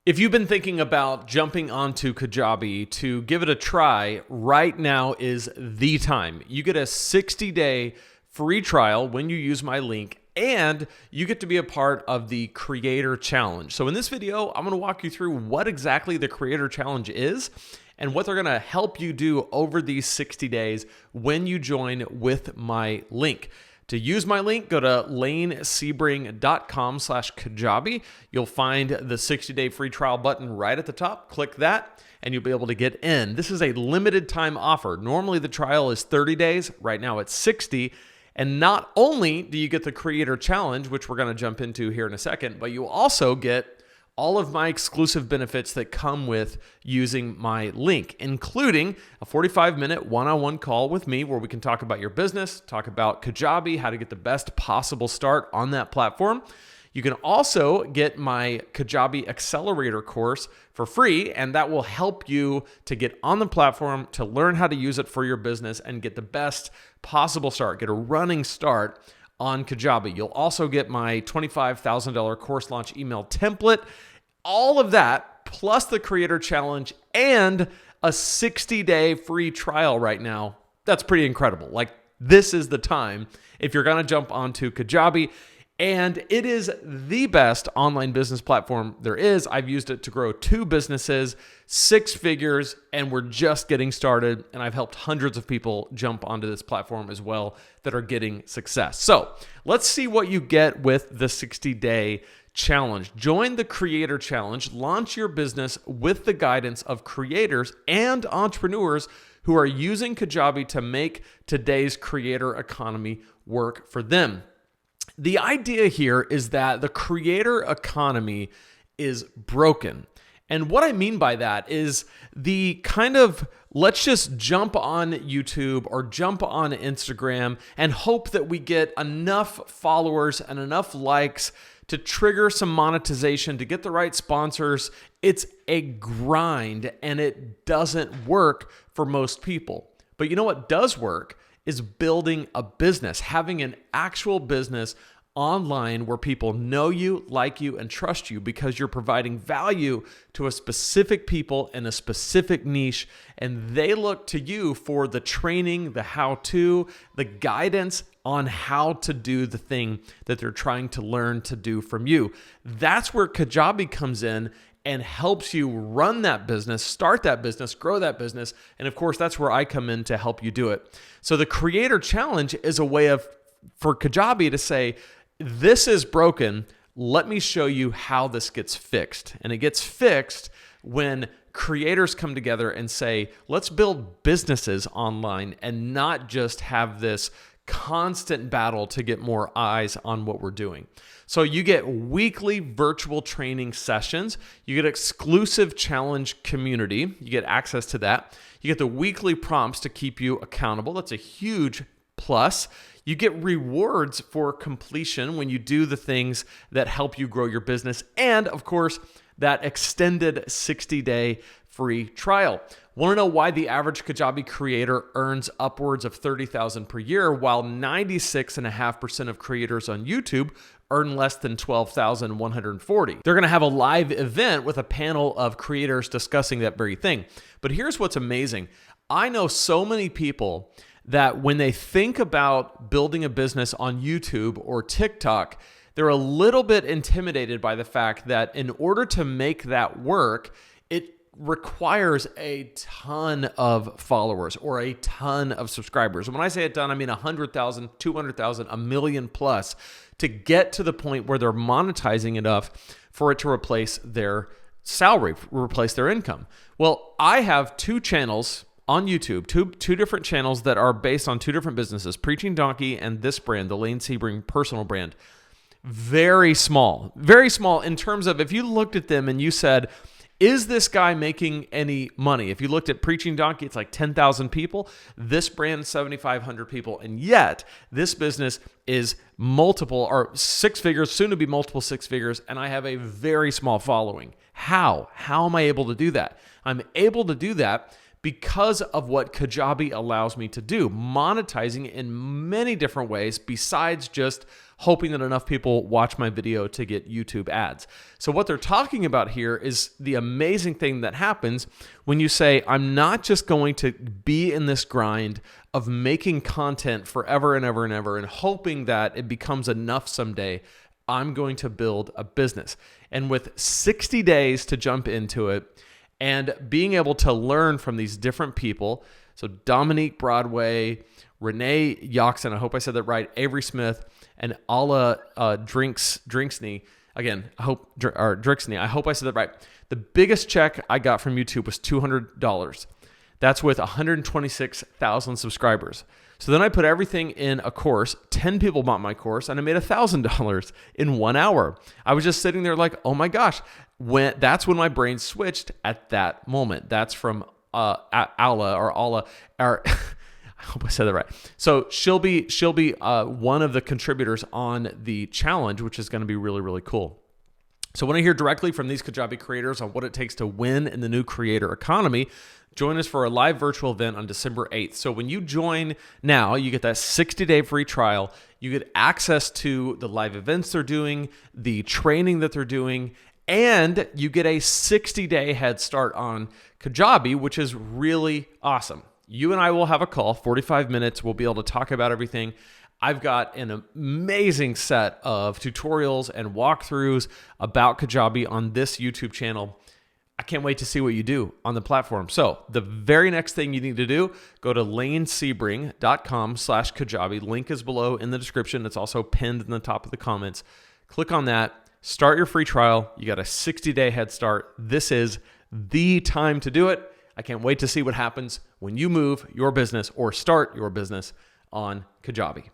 If you've been thinking about jumping onto Kajabi to give it a try, right now is the time. You get a 60-day free trial when you use my link, and you get to be a part of the Creator Challenge. So in this video, I'm going to walk you through what exactly the Creator Challenge is and what they're going to help you do over these 60 days when you join with my link. To use my link, go to lanesebring.com/Kajabi. You'll find the 60-day free trial button right at the top. Click that, and you'll be able to get in. This is a limited time offer. Normally, the trial is 30 days. Right now, it's 60. And not only do you get the Creator Challenge, which we're going to jump into here in a second, but you also get all of my exclusive benefits that come with using my link, including a 45-minute one-on-one call with me where we can talk about your business, talk about Kajabi, how to get the best possible start on that platform. You can also get my Kajabi Accelerator course for free, and that will help you to get on the platform, to learn how to use it for your business and get the best possible start, get a running start on Kajabi. You'll also get my $25,000 course launch email template. All of that, plus the Creator Challenge and a 60-day free trial right now. That's pretty incredible. Like, this is the time if you're going to jump onto Kajabi. And it is the best online business platform there is. I've used it to grow 2 businesses, 6 figures, and we're just getting started. And I've helped hundreds of people jump onto this platform as well that are getting success. So let's see what you get with the 60-day challenge. Join the Creator Challenge. Launch your business with the guidance of creators and entrepreneurs who are using Kajabi to make today's creator economy work for them. The idea here is that the creator economy is broken. And what I mean by that is the kind of, let's just jump on YouTube or jump on Instagram and hope that we get enough followers and enough likes to trigger some monetization, to get the right sponsors. It's a grind and it doesn't work for most people. But you know what does work is building a business, having an actual business online where people know you, like you, and trust you because you're providing value to a specific people in a specific niche, and they look to you for the training, the how-to, the guidance on how to do the thing that they're trying to learn to do from you. That's where Kajabi comes in and helps you run that business, start that business, grow that business. And of course, that's where I come in to help you do it. So the Creator Challenge is a way for Kajabi to say, this is broken. Let me show you how this gets fixed. And it gets fixed when creators come together and say, let's build businesses online and not just have this constant battle to get more eyes on what we're doing. So you get weekly virtual training sessions. You get exclusive challenge community. You get access to that. You get the weekly prompts to keep you accountable. That's a huge plus. You get rewards for completion when you do the things that help you grow your business. And of course, that extended 60-day free trial. Want to know why the average Kajabi creator earns upwards of $30,000 per year, while 96.5% of creators on YouTube earn less than $12,140? They're going to have a live event with a panel of creators discussing that very thing. But here's what's amazing. I know so many people that when they think about building a business on YouTube or TikTok, they're a little bit intimidated by the fact that in order to make that work, it requires a ton of followers or a ton of subscribers. And when I say a ton, I mean 100,000, 200,000, a million plus to get to the point where they're monetizing enough for it to replace their salary, replace their income. Well, I have 2 channels on YouTube, two different channels that are based on 2 different businesses, Preaching Donkey and this brand, the Lane Sebring personal brand. Very small in terms of if you looked at them and you said, is this guy making any money? If you looked at Preaching Donkey, it's like 10,000 people. This brand, 7,500 people. And yet this business is multiple or 6 figures, soon to be multiple 6 figures. And I have a very small following. How am I able to do that? I'm able to do that because of what Kajabi allows me to do, monetizing in many different ways besides just hoping that enough people watch my video to get YouTube ads. So what they're talking about here is the amazing thing that happens when you say, I'm not just going to be in this grind of making content forever and ever and ever and hoping that it becomes enough someday. I'm going to build a business. And with 60 days to jump into it and being able to learn from these different people, so Dominique Broadway, Renee Yoxon, I hope I said that right, Avery Smith, and Alla Drinksney. Again, Drixney. I hope I said that right. The biggest check I got from YouTube was $200. That's with 126,000 subscribers. So then I put everything in a course. 10 people bought my course, and I made $1,000 in 1 hour. I was just sitting there like, oh my gosh. That's when my brain switched at that moment. That's from Alla. I hope I said that right. So she'll be one of the contributors on the challenge, which is going to be really, really cool. So I want to hear directly from these Kajabi creators on what it takes to win in the new creator economy. Join us for a live virtual event on December 8th. So when you join now, you get that 60-day free trial. You get access to the live events they're doing, the training that they're doing, and you get a 60-day head start on Kajabi, which is really awesome. You and I will have a call, 45 minutes. We'll be able to talk about everything. I've got an amazing set of tutorials and walkthroughs about Kajabi on this YouTube channel. I can't wait to see what you do on the platform. So the very next thing you need to do, go to lanesebring.com/Kajabi. Link is below in the description. It's also pinned in the top of the comments. Click on that. Start your free trial. You got a 60-day head start. This is the time to do it. I can't wait to see what happens when you move your business or start your business on Kajabi.